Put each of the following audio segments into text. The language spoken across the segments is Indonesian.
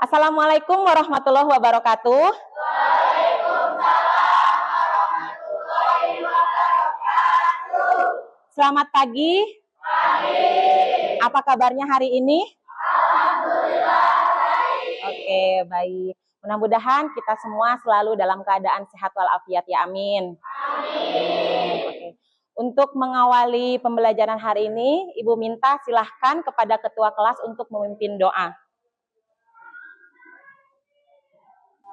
Assalamualaikum warahmatullahi wabarakatuh. Selamat pagi. Apa kabarnya hari ini? Oke, baik. Mudah-mudahan kita semua selalu dalam keadaan sehat walafiat ya, amin. Oke. Untuk mengawali pembelajaran hari ini, Ibu minta silahkan kepada ketua kelas untuk memimpin doa.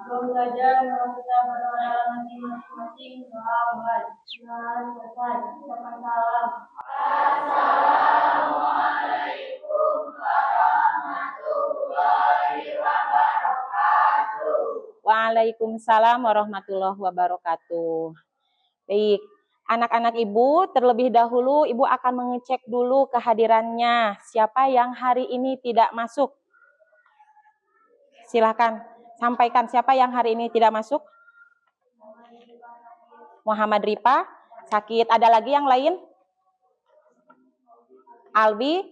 Belajar kita berdoa masing-masing doa salam. Assalamualaikum warahmatullahi wabarakatuh. Waalaikumsalam warahmatullahi wabarakatuh. Baik, anak-anak Ibu, terlebih dahulu Ibu akan mengecek dulu kehadirannya. Siapa yang hari ini tidak masuk? Silakan. Sampaikan siapa yang hari ini tidak masuk. Muhammad Ripa, sakit. Ada lagi yang lain? Albi,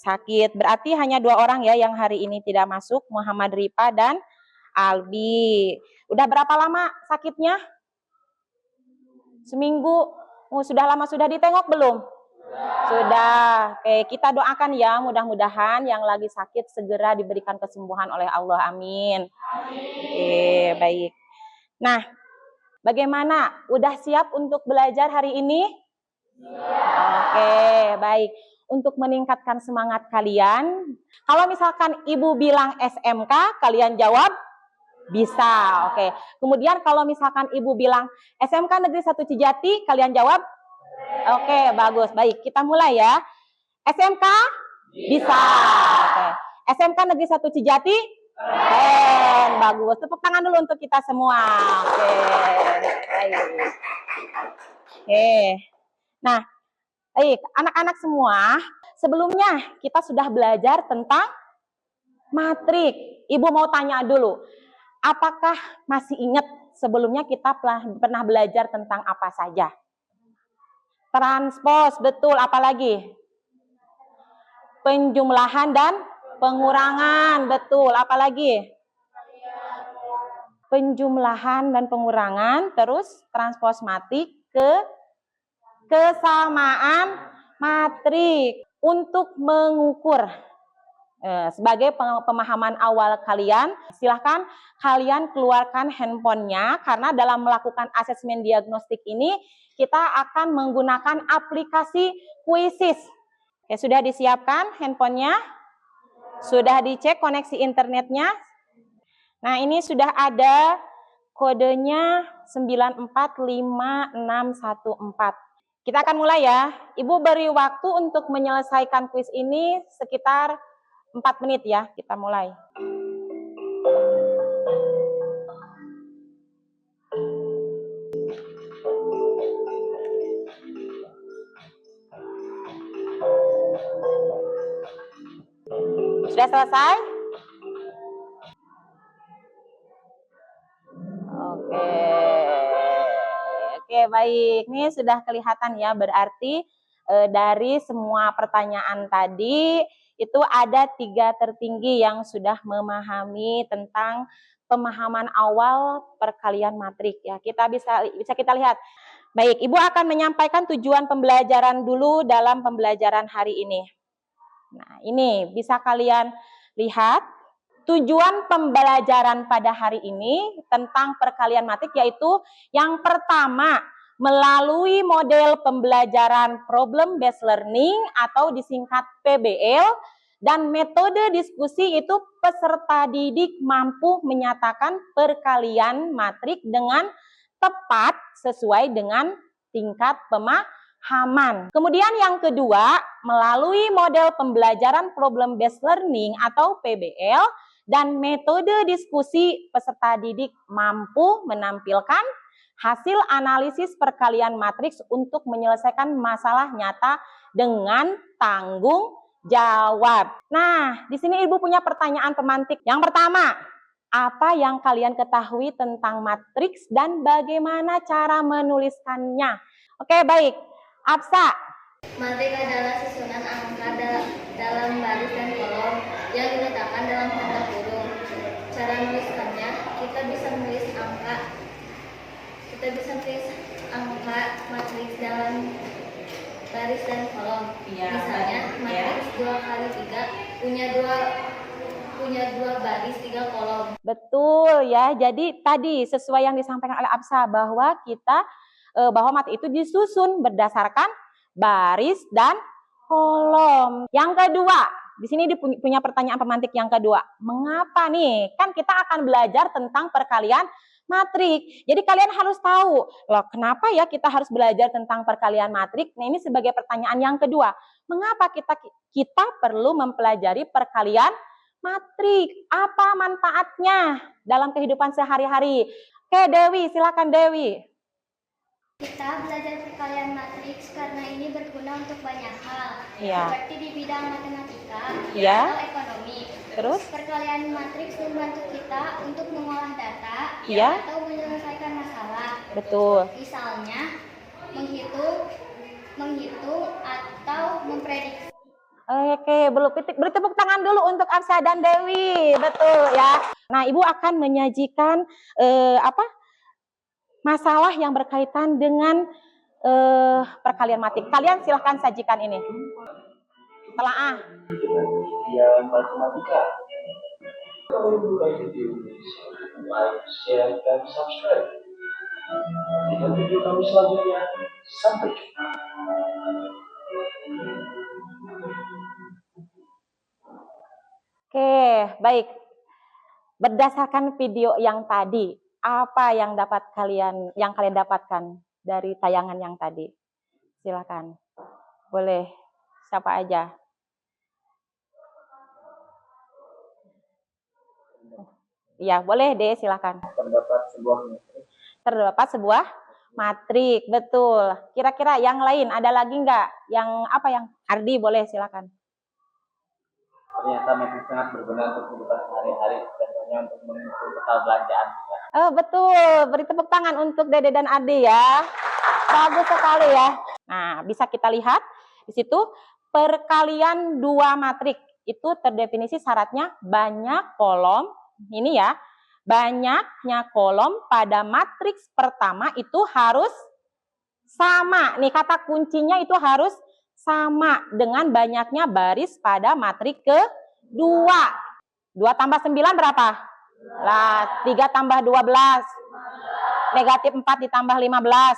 sakit. Berarti hanya 2 orang ya yang hari ini tidak masuk. Muhammad Ripa dan Albi. Udah berapa lama sakitnya? Seminggu. Sudah lama sudah ditengok belum? Sudah. Oke, kita doakan ya, mudah-mudahan yang lagi sakit segera diberikan kesembuhan oleh Allah. Amin. Oke, baik. Nah, bagaimana? Udah siap untuk belajar hari ini? Oke, baik. Untuk meningkatkan semangat kalian, kalau misalkan Ibu bilang SMK, kalian jawab bisa. Oke. Kemudian kalau misalkan Ibu bilang SMK Negeri 1 Cijati, kalian jawab? Oke, bagus. Baik, kita mulai ya. SMK? Bisa. Oke. SMK Negeri 1 Cijati? Keren. Bagus. Tepuk tangan dulu untuk kita semua. Oke. Baik. Oke. Nah, baik, anak-anak semua, sebelumnya kita sudah belajar tentang matrik. Ibu mau tanya dulu, apakah masih ingat sebelumnya kita pernah belajar tentang apa saja? Transpos, betul. Apalagi? Penjumlahan dan pengurangan, betul. Apalagi? Penjumlahan dan pengurangan, terus transpos matrik kesamaan matrik. Untuk mengukur sebagai pemahaman awal kalian, silahkan kalian keluarkan handphonenya, karena dalam melakukan asesmen diagnostik ini kita akan menggunakan aplikasi Quizzes. Oke, sudah disiapkan handphonenya? Sudah dicek koneksi internetnya? Nah, ini sudah ada kodenya 945614. Kita akan mulai ya. Ibu beri waktu untuk menyelesaikan kuis ini sekitar 4 menit ya. Kita mulai. Sudah selesai? Oke, baik. Ini sudah kelihatan ya, berarti dari semua pertanyaan tadi itu ada 3 tertinggi yang sudah memahami tentang pemahaman awal perkalian matrik ya. Kita bisa kita lihat. Baik, Ibu akan menyampaikan tujuan pembelajaran dulu dalam pembelajaran hari ini. Nah, ini bisa kalian lihat tujuan pembelajaran pada hari ini tentang perkalian matrik, yaitu yang pertama, melalui model pembelajaran problem based learning atau disingkat PBL, dan metode diskusi itu peserta didik mampu menyatakan perkalian matrik dengan tepat sesuai dengan tingkat pemahaman. Kemudian yang kedua, melalui model pembelajaran problem based learning atau PBL dan metode diskusi, peserta didik mampu menampilkan hasil analisis perkalian matriks untuk menyelesaikan masalah nyata dengan tanggung jawab. Nah, di sini Ibu punya pertanyaan pemantik. Yang pertama, apa yang kalian ketahui tentang matriks dan bagaimana cara menuliskannya? Oke, baik. Absa. Matrik adalah susunan angka dalam baris dan kolom yang diletakkan dalam tanda kurung. kita bisa tulis angka matriks dalam baris dan kolom. Iya, Misalnya iya. matriks 2 kali 3 punya dua baris 3 kolom. Betul ya. Jadi tadi sesuai yang disampaikan oleh Absa bahwa bahwa matrik itu disusun berdasarkan baris dan kolom. Yang kedua, di sini punya pertanyaan pemantik yang kedua. Mengapa nih? Kan kita akan belajar tentang perkalian matrik. Jadi kalian harus tahu, loh kenapa ya kita harus belajar tentang perkalian matrik? Nah, ini sebagai pertanyaan yang kedua. Mengapa kita perlu mempelajari perkalian matrik? Apa manfaatnya dalam kehidupan sehari-hari? Oke, Dewi, silakan Dewi. Kita belajar perkalian matriks karena ini berguna untuk banyak hal, Iya. seperti di bidang matematika Iya. atau ekonomi. Terus? Perkalian matriks membantu kita untuk mengolah data Iya. atau menyelesaikan masalah. Betul. Misalnya menghitung atau memprediksi. Oke, beri tepuk tangan dulu untuk Absa dan Dewi. Betul ya. Nah, Ibu akan menyajikan masalah yang berkaitan dengan perkalian matrik. Kalian silahkan sajikan ini. Telaah. Dengan matematika. Kalau suka video ini, like, share, dan subscribe. Dengan video kami selanjutnya, sampai jumpa. Oke, baik. Berdasarkan video yang tadi, apa yang kalian dapatkan dari tayangan yang tadi? Silakan. Boleh siapa aja? Iya, boleh deh, silakan. Terdapat sebuah matrik, betul. Kira-kira yang lain ada lagi nggak? Yang apa yang Ardi, boleh silakan. Ternyata matrik sangat berguna untuk kehidupan sehari-hari, contohnya untuk mengukur total belanjaan. Oh, betul. Beri tepuk tangan untuk Dede dan Ardi ya. Bagus sekali ya. Nah, bisa kita lihat di situ perkalian dua matrik itu terdefinisi syaratnya banyak kolom. Ini ya, banyaknya kolom pada matriks pertama itu harus sama. Nih kata kuncinya itu harus sama dengan banyaknya baris pada matrik kedua. 2 tambah 9 berapa? Lah, 3 tambah 12. Negatif 4 ditambah 15.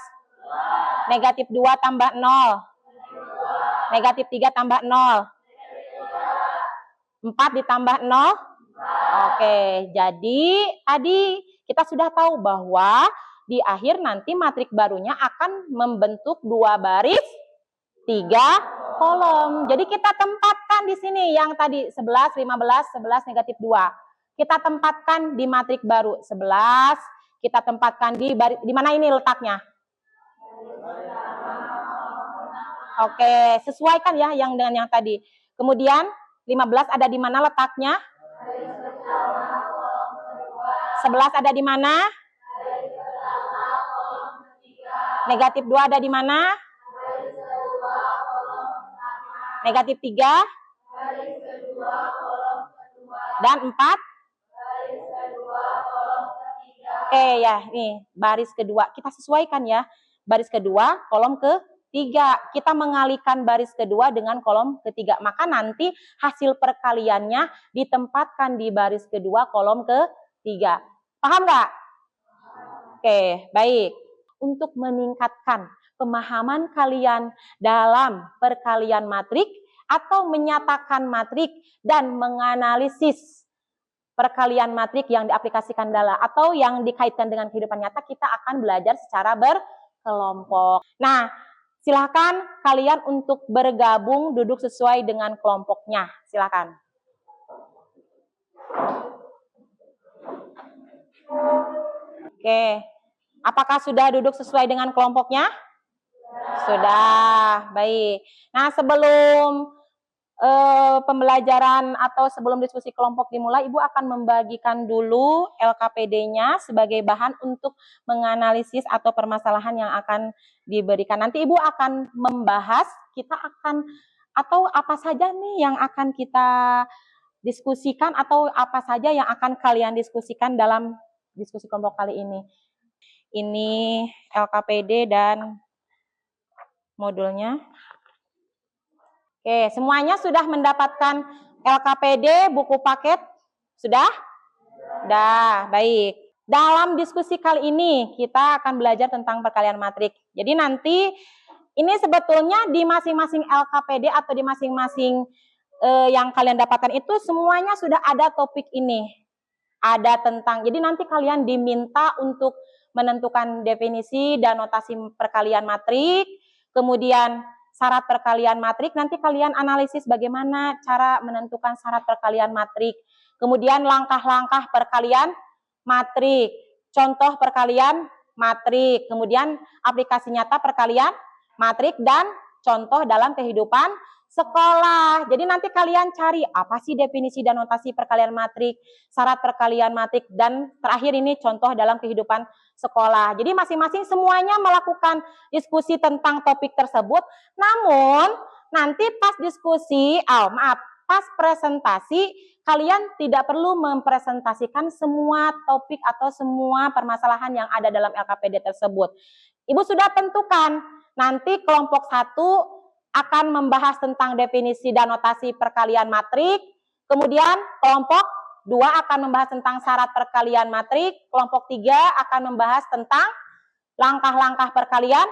Negatif 2 tambah 0. Negatif 3 tambah 0. 4 ditambah 0. Oke, jadi tadi kita sudah tahu bahwa di akhir nanti matrik barunya akan membentuk 2 baris 3 kolom. Jadi kita tempatkan di sini yang tadi 11, 15, 11, negatif 2. Kita tempatkan di matrik baru 11. Kita tempatkan di mana ini letaknya? Oke, sesuaikan ya yang dengan yang tadi. Kemudian 15 ada di mana letaknya? 11 ada di mana? Negatif 2 ada di mana? Negatif 3? Dan 4? Oke ya, nih baris kedua. Kita sesuaikan ya. Baris kedua, kolom ketiga. Kita mengalihkan baris kedua dengan kolom ketiga. Maka nanti hasil perkaliannya ditempatkan di baris kedua, kolom ketiga. Paham nggak? Oke, baik. Untuk meningkatkan pemahaman kalian dalam perkalian matrik atau menyatakan matrik dan menganalisis perkalian matrik yang diaplikasikan dalam atau yang dikaitkan dengan kehidupan nyata, kita akan belajar secara berkelompok. Nah, silakan kalian untuk bergabung duduk sesuai dengan kelompoknya. Silakan. Oke. Apakah sudah duduk sesuai dengan kelompoknya? Sudah, baik. Nah, sebelum pembelajaran atau sebelum diskusi kelompok dimulai, Ibu akan membagikan dulu LKPD-nya sebagai bahan untuk menganalisis atau permasalahan yang akan diberikan. Nanti Ibu akan membahas, atau apa saja nih yang akan kita diskusikan atau apa saja yang akan kalian diskusikan dalam diskusi kelompok kali ini. Ini LKPD dan modulnya. Oke, semuanya sudah mendapatkan LKPD, buku paket? Sudah? Sudah, baik. Dalam diskusi kali ini, kita akan belajar tentang perkalian matrik. Jadi nanti, ini sebetulnya di masing-masing LKPD atau di masing-masing yang kalian dapatkan itu, semuanya sudah ada topik ini. Ada tentang, jadi nanti kalian diminta untuk menentukan definisi dan notasi perkalian matrik, kemudian syarat perkalian matrik, nanti kalian analisis bagaimana cara menentukan syarat perkalian matrik, kemudian langkah-langkah perkalian matrik, contoh perkalian matrik, kemudian aplikasi nyata perkalian matrik, dan contoh dalam kehidupan sekolah. Jadi nanti kalian cari apa sih definisi dan notasi perkalian matrik, syarat perkalian matrik, dan terakhir ini contoh dalam kehidupan sekolah. Jadi masing-masing semuanya melakukan diskusi tentang topik tersebut. Namun nanti pas diskusi, pas presentasi, kalian tidak perlu mempresentasikan semua topik atau semua permasalahan yang ada dalam LKPD tersebut. Ibu sudah tentukan, nanti kelompok 1 akan membahas tentang definisi dan notasi perkalian matrik, kemudian kelompok 2 akan membahas tentang syarat perkalian matrik, kelompok 3 akan membahas tentang langkah-langkah perkalian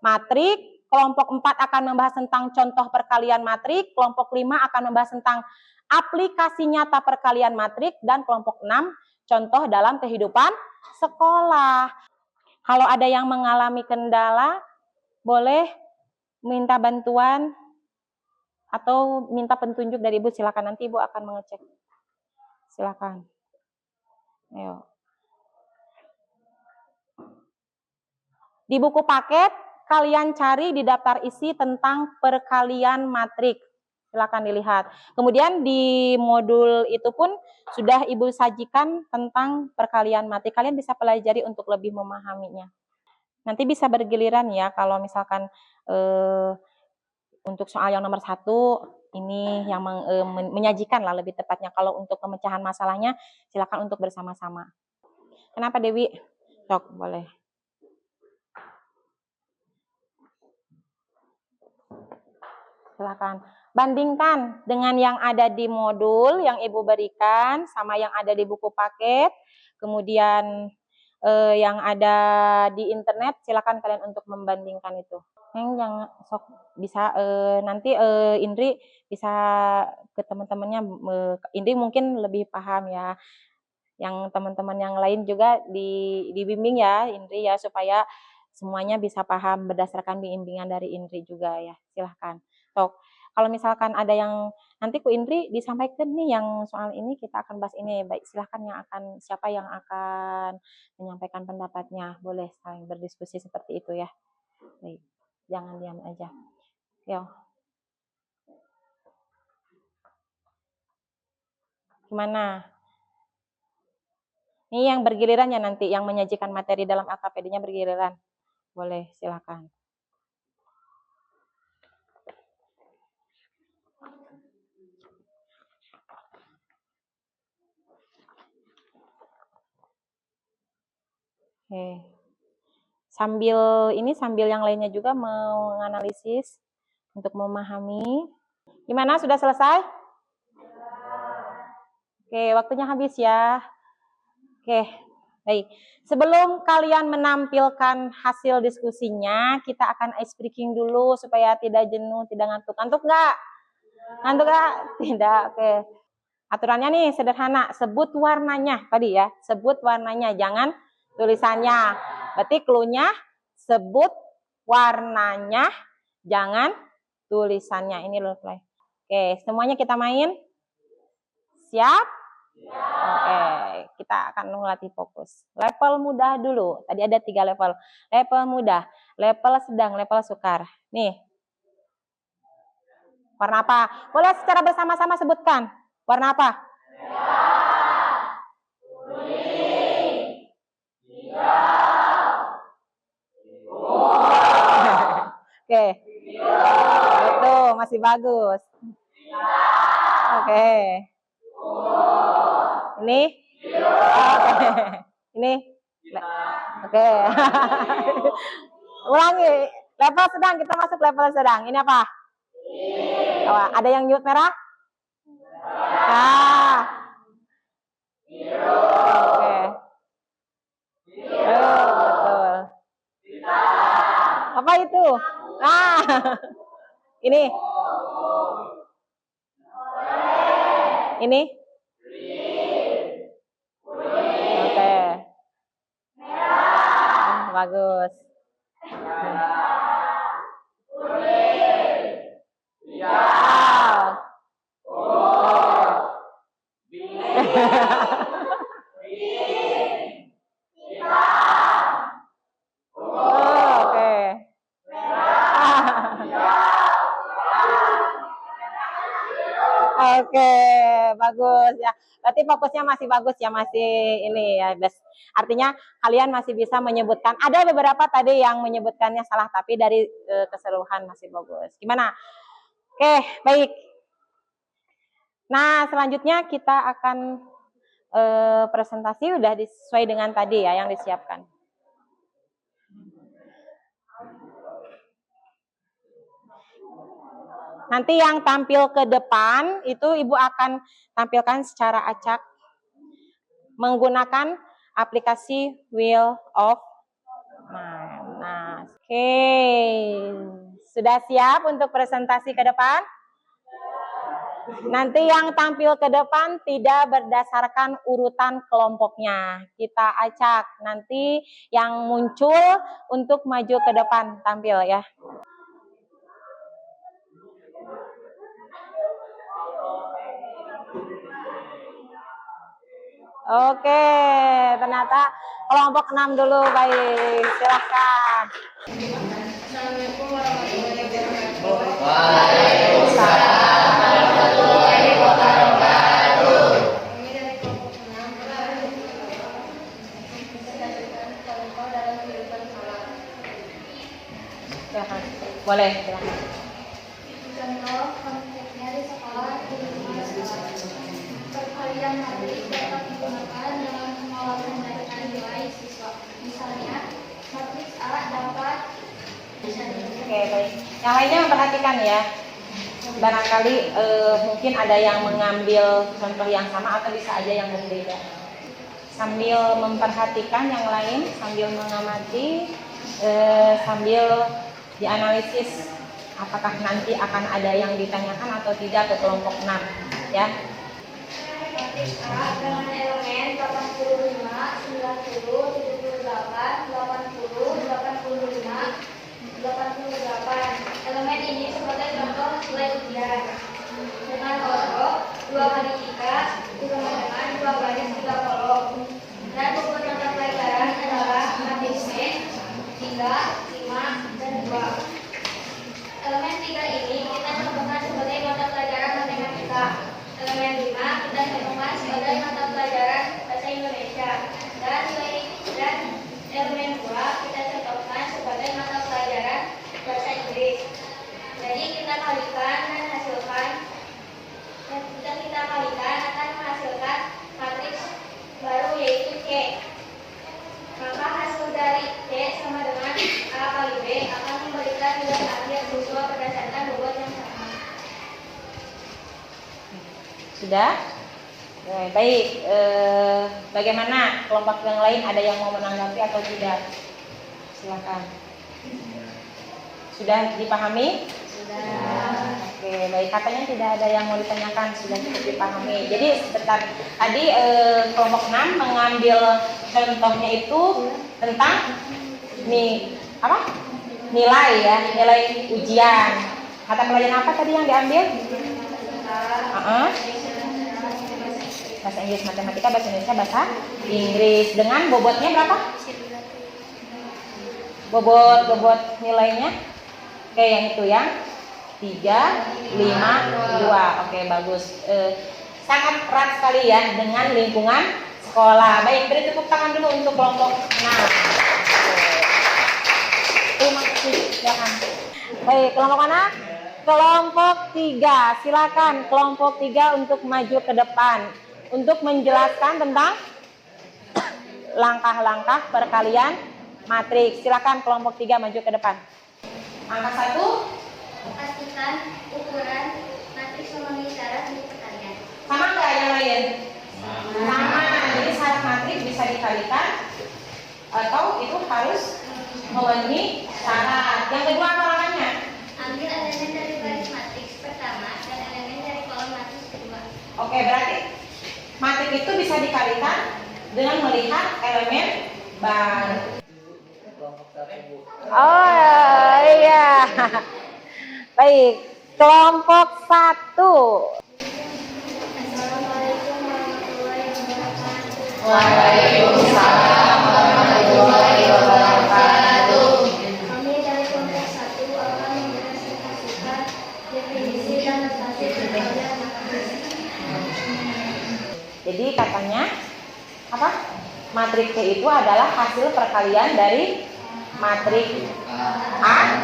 matrik, kelompok 4 akan membahas tentang contoh perkalian matrik, kelompok 5 akan membahas tentang aplikasi nyata perkalian matrik, dan kelompok 6 contoh dalam kehidupan sekolah. Kalau ada yang mengalami kendala, boleh minta bantuan atau minta petunjuk dari Ibu, silakan, nanti Ibu akan mengecek. Silakan. Ayo. Di buku paket kalian cari di daftar isi tentang perkalian matrik. Silakan dilihat. Kemudian di modul itu pun sudah Ibu sajikan tentang perkalian matrik. Kalian bisa pelajari untuk lebih memahaminya. Nanti bisa bergiliran ya, kalau misalkan untuk soal yang nomor 1 ini yang menyajikan lah lebih tepatnya. Kalau untuk pemecahan masalahnya silakan untuk bersama-sama. Kenapa Dewi? Sok, boleh. Silakan. Bandingkan dengan yang ada di modul yang Ibu berikan sama yang ada di buku paket. Kemudian yang ada di internet, silakan kalian untuk membandingkan itu. Yang sok bisa nanti Indri bisa ke teman-temannya, Indri mungkin lebih paham ya. Yang teman-teman yang lain juga dibimbing ya Indri ya, supaya semuanya bisa paham berdasarkan bimbingan dari Indri juga ya. Silahkan. Sok, kalau misalkan ada yang nanti ku Indri disampaikan nih yang soal ini, kita akan bahas ini. Baik, silahkan siapa yang akan menyampaikan pendapatnya. Boleh saling berdiskusi seperti itu ya. Baik, jangan diam aja. Yo. Gimana? Ini yang bergiliran ya nanti, yang menyajikan materi dalam LKPD-nya bergiliran. Boleh, silakan. Oke. Sambil yang lainnya juga menganalisis untuk memahami. Gimana, sudah selesai? Oke, waktunya habis ya. Oke, baik. Sebelum kalian menampilkan hasil diskusinya, kita akan ice breaking dulu supaya tidak jenuh, tidak ngantuk. Ngantuk nggak? Ngantuk nggak? Tidak, oke. Aturannya nih sederhana, sebut warnanya tadi ya, sebut warnanya, jangan tulisannya. Berarti clue-nya sebut warnanya, jangan tulisannya. Ini loh play. Oke, semuanya kita main. Siap? Oke, kita akan melatih fokus. Level mudah dulu. Tadi ada 3 level. Level mudah, level sedang, level sukar. Nih. Warna apa? Boleh secara bersama-sama sebutkan. Warna apa? Merah, kuning, hijau, Oke. Betul, masih bagus. Oke. Ini? Oke. Ini? Oke. Ulangi. Level sedang, kita masuk level sedang. Ini apa? Ada yang nyut merah? Nah. Oke. Betul. Apa itu? Ah. Ini. Ini. Oke. Bagus. Oke, bagus ya. Berarti fokusnya masih bagus ya, masih ini ya. Artinya kalian masih bisa menyebutkan. Ada beberapa tadi yang menyebutkannya salah, tapi dari keseluruhan masih bagus. Gimana? Oke, baik. Nah, selanjutnya kita akan presentasi udah sesuai dengan tadi ya yang disiapkan. Nanti yang tampil ke depan itu Ibu akan tampilkan secara acak menggunakan aplikasi Wheel of Mind. Nah, oke. Sudah siap untuk presentasi ke depan? Nanti yang tampil ke depan tidak berdasarkan urutan kelompoknya. Kita acak. Nanti yang muncul untuk maju ke depan tampil ya. Oke, ternyata kelompok 6 dulu. Baik, silahkan. Assalamualaikum warahmatullahi wabarakatuh. Waalaikumsalam warahmatullahi wabarakatuh. Kami dari kelompok 6 presentasikan contoh dalam kehidupan salah. Boleh, silahkan. Contoh konteksnya di sekolah di rumah sekolah. Perkalian matrik dapat digunakan dalam pengolahan data nilai siswa. Misalnya, matriks A dapat Oke, baik. Yang lainnya memperhatikan ya. Barangkali mungkin ada yang mengambil contoh yang sama atau bisa aja yang berbeda. Sambil memperhatikan yang lain, sambil mengamati, sambil dianalisis apakah nanti akan ada yang ditanyakan atau tidak ke kelompok 6 ya. matriks A dengan elemen 85, 90, 78, 80, 85, 88. Elemen ini sebagai contoh nilai ujian. Dengan huruf 2 kali 3 sama dengan 2 baris 3 kolom. Dan bobot mata pelajaran adalah matriks B 3, 5, dan 2. Elemen 3 ini kita contohkan sebagai mata pelajaran matematika. Elemen 5 kita contohkan sebagai mata pelajaran bahasa Indonesia. Dan elemen 2 kita contohkan sebagai mata pelajaran bahasa Inggris. Jadi kita kalikan dan hasilkan. Dan jika kita kalikan akan menghasilkan matriks baru yaitu C. Maka hasil dari C sama dengan A kali B akan memberikan nilai akhir siswa berdasarkan bobot yang sama. Sudah? Baik. Bagaimana kelompok yang lain, ada yang mau menanggapi atau tidak? Silakan. Sudah dipahami? Sudah. Oke, baik. Katanya tidak ada yang mau ditanyakan, sudah cukup dipahami. Jadi sebentar tadi kelompok 6 mengambil contohnya itu tentang nilai ya, nilai ujian. Mata pelajaran apa tadi yang diambil? Bahasa Inggris, matematika, bahasa Indonesia, bahasa Inggris. Dengan bobotnya berapa? Bobot nilainya? Oke, yang itu ya. 3, 5, 2. Oke, bagus. Sangat erat sekali ya dengan lingkungan sekolah. Baik, beri tepuk tangan dulu untuk kelompok 6. Terima kasih. Silakan. Baik, kelompok mana? Kelompok 3. Silakan kelompok 3 untuk maju ke depan untuk menjelaskan tentang langkah-langkah perkalian matriks. Silakan kelompok 3 maju ke depan. Angka 1. Pastikan ukuran matriks memenuhi syarat untuk perkalian. Sama nggak yang lain? Sama. Jadi syarat matriks bisa dikalikan atau itu harus memenuhi syarat. Yang kedua apa langkahnya? Ambil elemen dari baris matriks pertama dan elemen dari kolom matriks kedua. Oke, berarti matriks itu bisa dikalikan dengan melihat elemen baru. Oh iya. Baik, kelompok 1. Assalamualaikum warahmatullahi wabarakatuh. Waalaikumsalam warahmatullahi wabarakatuh. Kami dari kelompok 1 akan mempresentasikan definisi dan notasi perkalian matriks. Jadi katanya apa? Matriks C itu adalah hasil perkalian dari matriks A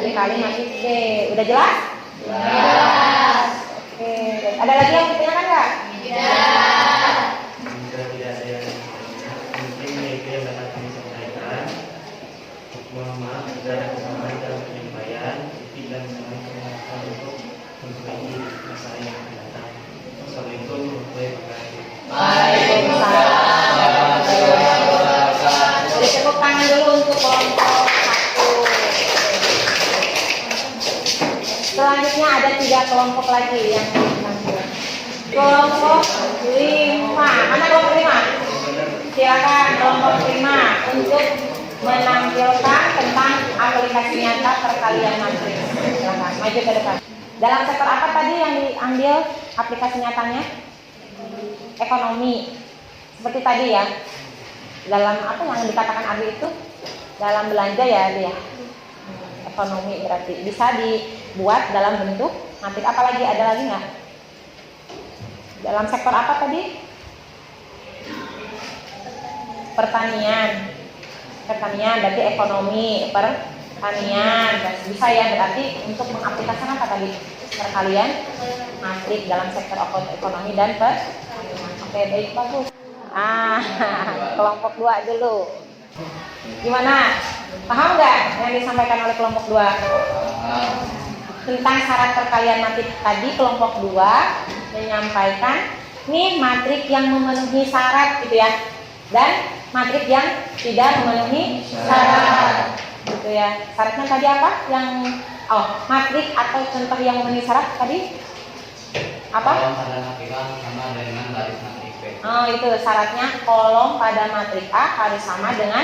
dikali matriks B. Udah jelas? Jelas. Oke. Ada lagi yang ditanyakan nggak? Tidak. Jika tidak ada yang mungkin itu yang dapat kami sampaikan. Mohon maaf jika ada kesalahan dalam penyampaian. Tidak kami permohonan untuk memperbaiki masalah yang akan datang. Assalamualaikum warahmatullahi wabarakatuh. Waalaikumsalam warahmatullahi wabarakatuh. Jadi tepuk tangan dulu untuk kelompok 1. Selanjutnya ada 3 kelompok lagi yang dipanggil. Kelompok 5. Mana kelompok 5? Silakan kelompok 5 untuk menampilkan tentang aplikasi nyata perkalian matriks. Silakan maju ke depan. Dalam sektor apa tadi yang diambil aplikasi nyatanya? Ekonomi. Seperti tadi ya. Dalam apa yang dikatakan Abi itu? Dalam belanja ya dia. Ekonomi berarti bisa dibuat dalam bentuk matriks. Apalagi ada lagi nggak? Dalam sektor apa tadi? Pertanian. Pertanian berarti ekonomi, pertanian. Bisa ya berarti untuk mengaplikasikan apa tadi? Perkalian matriks dalam sektor ekonomi dan pertanian. Oke, baik, bagus. Kelompok 2 dulu. Gimana? Paham nggak yang disampaikan oleh kelompok 2? Tentang syarat perkalian matriks tadi kelompok 2 menyampaikan nih matriks yang memenuhi syarat gitu ya. Dan matriks yang tidak memenuhi syarat. Gitu ya. Syaratnya tadi apa? Yang matriks atau contoh yang memenuhi syarat tadi apa? Kolom pada matriks A sama dengan baris matriks B. Itu syaratnya kolom pada matriks A harus sama dengan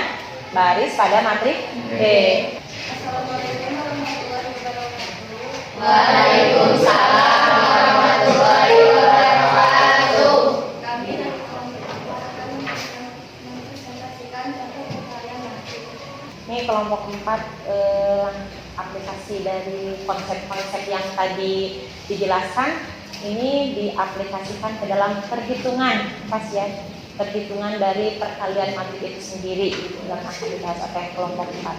baris pada matriks B. Assalamualaikum warahmatullahi wabarakatuh. Waalaikumsalam warahmatullahi wabarakatuh. Kami dari kelompok 4 akan mempresentasikan contoh perkalian matriks. Ini kelompok 4 aplikasi dari konsep-konsep yang tadi dijelaskan ini diaplikasikan ke dalam perhitungan pas ya, perhitungan dari perkalian matriks itu sendiri dalam aktivitas kelompok 4.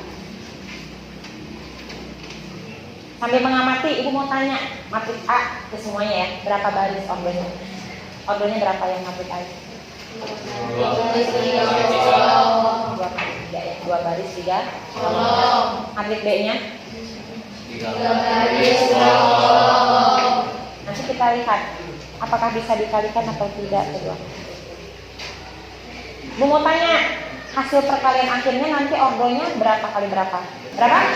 Sambil mengamati, Ibu mau tanya matriks A ke semuanya ya, berapa baris ordernya? Ordernya berapa yang matriks A? 2 baris 3 ya, 2 baris 3 kolom. Matriks B-nya 3 baris 2 kolom. nanti kita lihat apakah bisa dikalikan atau tidak kedua. Bu mau tanya hasil perkalian akhirnya nanti ordernya berapa kali berapa? Berapa?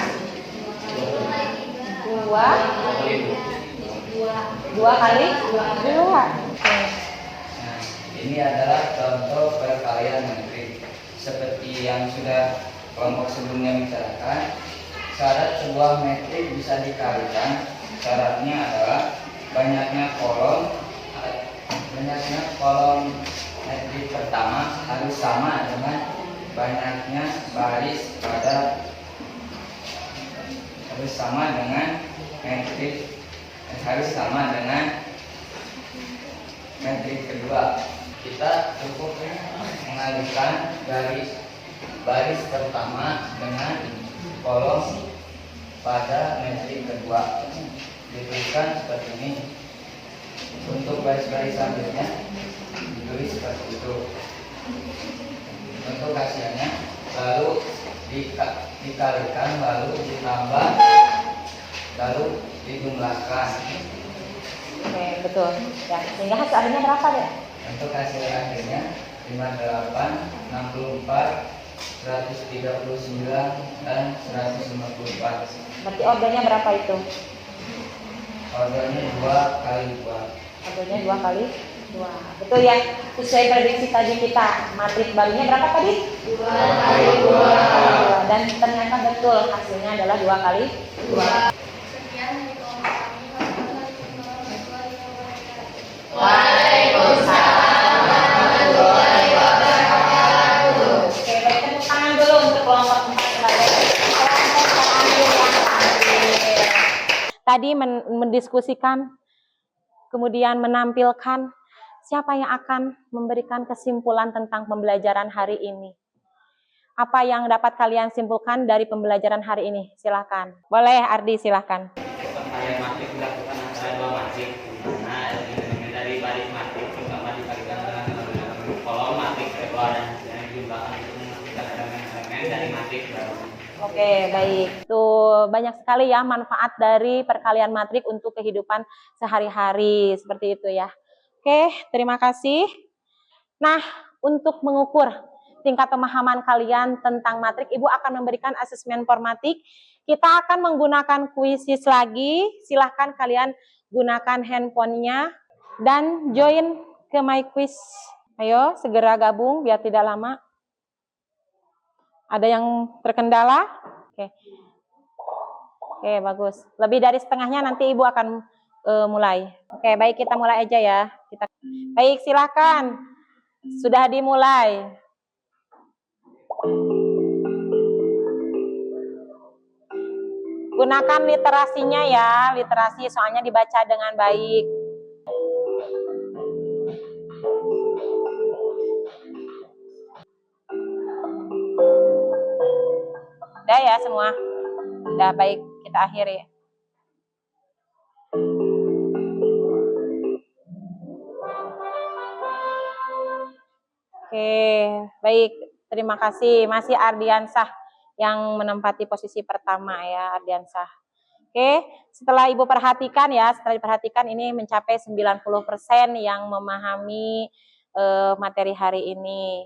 2 kali 2. Oke. Nah, ini adalah contoh perkalian matriks. Seperti yang sudah kelompok sebelumnya bicarakan, syarat sebuah matriks bisa dikalikan. Syaratnya adalah banyaknya kolom matriks pertama harus sama dengan banyaknya baris pada harus sama dengan matriks kedua. Kita cukup mengalihkan baris pertama dengan kolom pada matriks kedua. Dituliskan seperti ini. Untuk baris-baris selanjutnya ditulis seperti itu. multiplikasiannya, lalu dikalikan, lalu ditambah, lalu dijumlahkan. Oke, betul. Ya, sehingga hasil akhirnya berapa deh? Untuk hasil akhirnya 58, 64, 139, dan 154. Berarti ordernya berapa itu? Ordernya 2 kali 2. Ordernya 2 kali 2. Betul ya? Sesuai prediksi tadi kita. Matrik barunya berapa tadi? 2 kali 2. Dan ternyata betul hasilnya adalah 2 kali 2. Sekian dari kelompok kami. Wassalamualaikum warahmatullahi wabarakatuh. Waalaikumsalam warahmatullahi wabarakatuh. Oke, baik, tepuk tangan dulu untuk kelompok 4 sebagai kelompok terakhir yang terakhir. Tadi mendiskusikan, kemudian menampilkan siapa yang akan memberikan kesimpulan tentang pembelajaran hari ini. Apa yang dapat kalian simpulkan dari pembelajaran hari ini? Silakan. Boleh, Ardi, silakan. Perkalian matrik dilakukan antara dua matrik. Nah, elemen dari baris matrik pertama dikalikan dengan kolom matrik kedua dan hasilnya dijumlahkan untuk memastikan elemen-elemen dari matrik baru. Oke, baik. Tuh banyak sekali ya manfaat dari perkalian matrik untuk kehidupan sehari-hari seperti itu ya. Oke, terima kasih. Nah, untuk mengukur tingkat pemahaman kalian tentang matrik, Ibu akan memberikan asesmen formatik. Kita akan menggunakan kuisis lagi. Silahkan kalian gunakan handphonenya dan join ke My Quiz. Ayo, segera gabung biar tidak lama. Ada yang terkendala? Oke. Oke, bagus. Lebih dari setengahnya nanti Ibu akan mulai. Oke, baik, kita mulai aja ya. Baik, silakan. Sudah dimulai. Gunakan literasinya ya, literasi soalnya dibaca dengan baik. Udah ya semua? Udah, baik, kita akhiri. Oke, baik. Terima kasih. Masih Ardiansah yang menempati posisi pertama ya, Ardiansah. Oke, setelah Ibu perhatikan ya, setelah diperhatikan ini mencapai 90% yang memahami materi hari ini.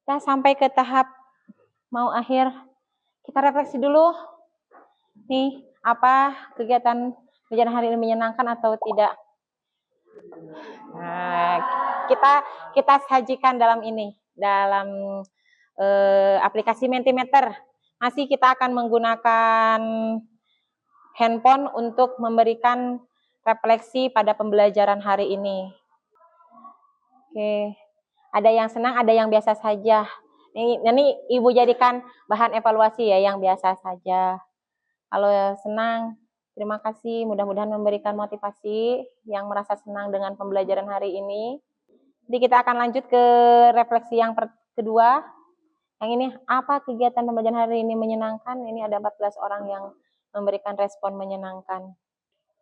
Kita sampai ke tahap mau akhir. Kita refleksi dulu. Nih, apa kegiatan pelajaran hari ini menyenangkan atau tidak? Nah, kita sajikan dalam ini, dalam aplikasi Mentimeter. Masih kita akan menggunakan handphone untuk memberikan refleksi pada pembelajaran hari ini. Oke, ada yang senang, ada yang biasa saja. Ini Ibu jadikan bahan evaluasi ya, yang biasa saja. Kalau senang, terima kasih. Mudah-mudahan memberikan motivasi yang merasa senang dengan pembelajaran hari ini. Jadi kita akan lanjut ke refleksi yang kedua. Yang ini, apa kegiatan pembelajaran hari ini menyenangkan? Ini ada 14 orang yang memberikan respon menyenangkan.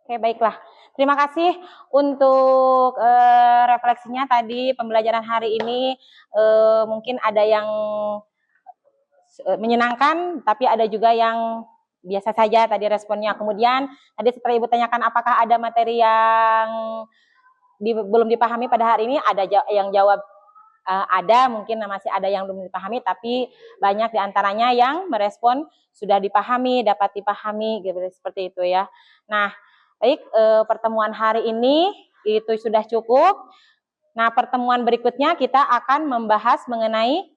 Oke, baiklah. Terima kasih untuk refleksinya tadi. Pembelajaran hari ini mungkin ada yang menyenangkan, tapi ada juga yang biasa saja tadi responnya. Kemudian tadi setelah Ibu tanyakan apakah ada materi yang belum dipahami pada hari ini, ada yang jawab ada, mungkin masih ada yang belum dipahami, tapi banyak diantaranya yang merespon sudah dipahami, dapat dipahami, gitu, seperti itu ya. Nah, baik, pertemuan hari ini itu sudah cukup. Nah, pertemuan berikutnya kita akan membahas mengenai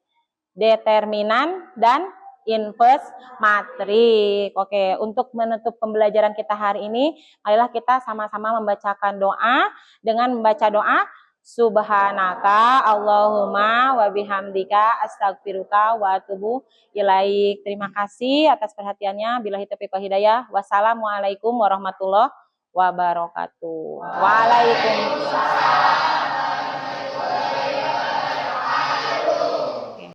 determinan dan inverse matrik. Oke, untuk menutup pembelajaran kita hari ini, marilah kita sama-sama membacakan doa. Dengan membaca doa, Subhanaka Allahumma wa bihamdika astaghfiruka wa atubu ilaik. Terima kasih atas perhatiannya. Billahi taufiq wal hidayah. Wassalamualaikum warahmatullahi wabarakatuh. Waalaikumsalam.